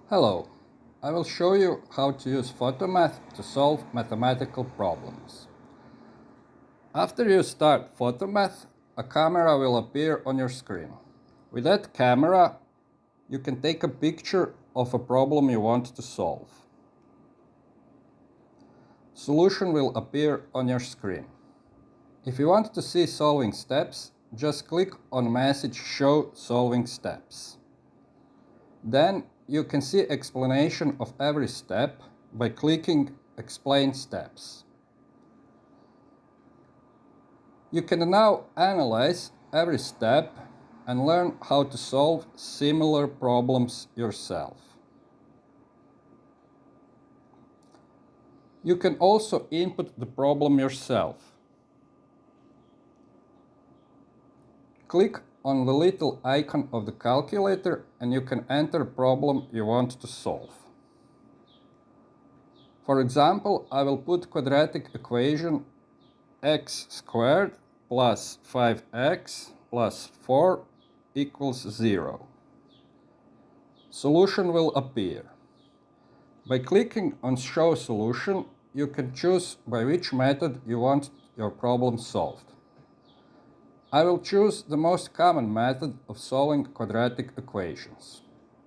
Hello, I will show you how to use Photomath to solve mathematical problems. After you start Photomath, a camera will appear on your screen. With that camera, you can take a picture of a problem you want to solve. Solution will appear on your screen. If you want to see solving steps, just click on message Show Solving Steps. Then you can see explanation of every step by clicking Explain Steps. You can now analyze every step and learn how to solve similar problems yourself. You can also input the problem yourself. Click on the little icon of the calculator and you can enter a problem you want to solve. For example, I will put quadratic equation x squared plus 5x plus 4 equals 0. Solution will appear. By clicking on Show Solution, you can choose by which method you want your problem solved. I will choose the most common method of solving quadratic equations,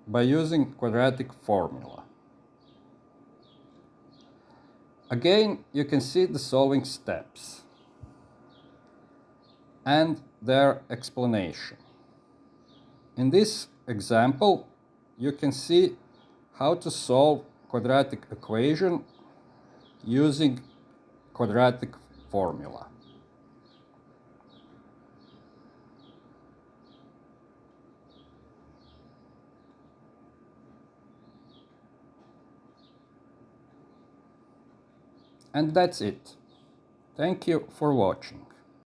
by using quadratic formula. Again, you can see the solving steps and their explanation. In this example, you can see how to solve quadratic equation using quadratic formula. And that's it. Thank you for watching.